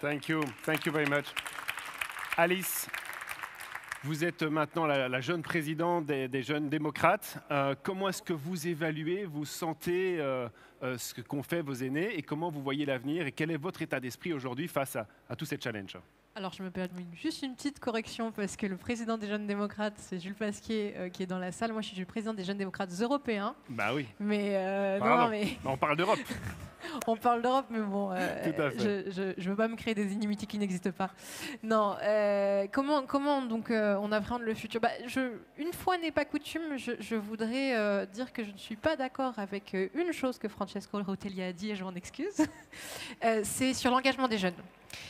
Thank you very much. Alice, vous êtes maintenant la jeune présidente des jeunes démocrates. Comment est-ce que vous évaluez, vous sentez ce qu'ont fait vos aînés et comment vous voyez l'avenir et quel est votre état d'esprit aujourd'hui face à tous ces challenges? Alors, je me permets juste une petite correction parce que le président des Jeunes démocrates, c'est Jules Pasquier qui est dans la salle. Moi, je suis le président des Jeunes démocrates européens. Bah oui. Mais non, mais on parle d'Europe. on parle d'Europe, mais bon, Tout à fait. je veux pas me créer des inimitiés qui n'existent pas. Non, comment donc on appréhende le futur? Une fois n'est pas coutume, je voudrais dire que je ne suis pas d'accord avec une chose que Francesco Rotelli a dit, et je m'en excuse. C'est sur l'engagement des jeunes.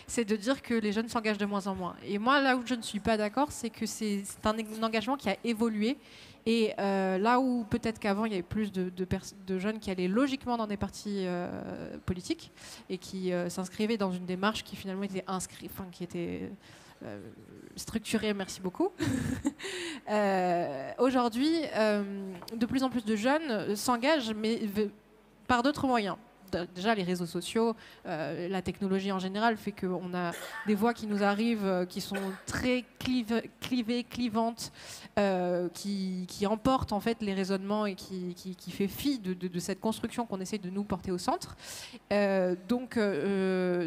C'est de dire que les jeunes s'engagent de moins en moins. Et moi, là où je ne suis pas d'accord, c'est que c'est un engagement qui a évolué. Et là où peut-être qu'avant, il y avait plus de jeunes qui allaient logiquement dans des partis politiques et qui s'inscrivaient dans une démarche qui finalement était qui était structurée, merci beaucoup. Aujourd'hui, de plus en plus de jeunes s'engagent, mais par d'autres moyens. Déjà, les réseaux sociaux, la technologie en général fait qu'on a des voix qui nous arrivent qui sont très clivantes, qui emportent en fait les raisonnements et qui fait fi de cette construction qu'on essaie de nous porter au centre. Donc,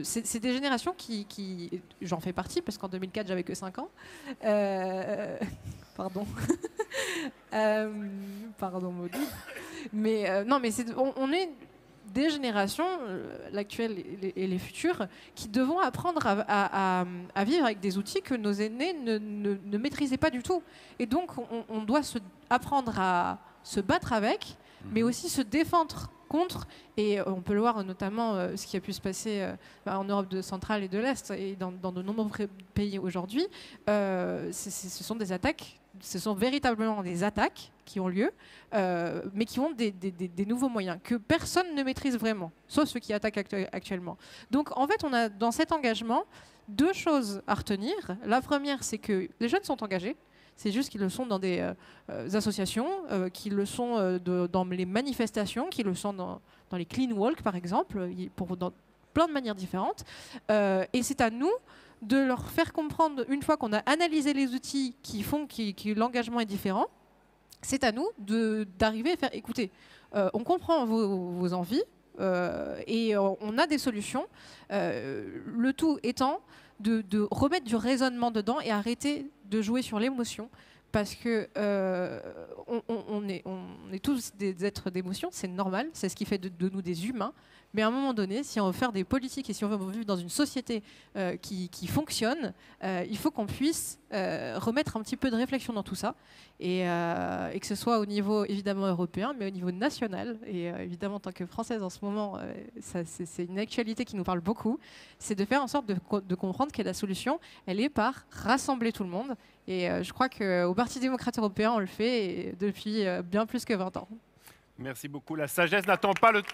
c'est des générations qui j'en fais partie parce qu'en 2004, j'avais que 5 ans. Pardon. Pardon, Maudit. Mais non, mais on est des générations, l'actuelle et les futures, qui devront apprendre à vivre avec des outils que nos aînés ne maîtrisaient pas du tout. Et donc, on doit apprendre à se battre avec, mais aussi se défendre contre. Et on peut le voir notamment ce qui a pu se passer en Europe centrale et de l'Est et dans de nombreux pays aujourd'hui. Ce sont des attaques, ce sont véritablement des attaques qui ont lieu, mais qui ont des nouveaux moyens que personne ne maîtrise vraiment, sauf ceux qui attaquent actuellement. Donc en fait, on a dans cet engagement deux choses à retenir. La première, c'est que les jeunes sont engagés. C'est juste qu'ils le sont dans des associations, qu'ils le sont dans les manifestations, qu'ils le sont dans les clean walk, par exemple, dans plein de manières différentes. Et c'est à nous de leur faire comprendre, une fois qu'on a analysé les outils qui font que l'engagement est différent, c'est à nous d'arriver à faire écouter. On comprend vos envies et on a des solutions. Le tout étant de remettre du raisonnement dedans et arrêter de jouer sur l'émotion. Parce que on est tous des êtres d'émotion, c'est normal, c'est ce qui fait de nous des humains. Mais à un moment donné, si on veut faire des politiques et si on veut vivre dans une société qui fonctionne, il faut qu'on puisse remettre un petit peu de réflexion dans tout ça. Et que ce soit au niveau évidemment européen, mais au niveau national. Et évidemment, en tant que Française en ce moment, c'est une actualité qui nous parle beaucoup. C'est de faire en sorte de comprendre que la solution, elle est par rassembler tout le monde. Et je crois qu'au Parti démocrate européen, on le fait depuis bien plus que 20 ans. Merci beaucoup. La sagesse n'attend pas le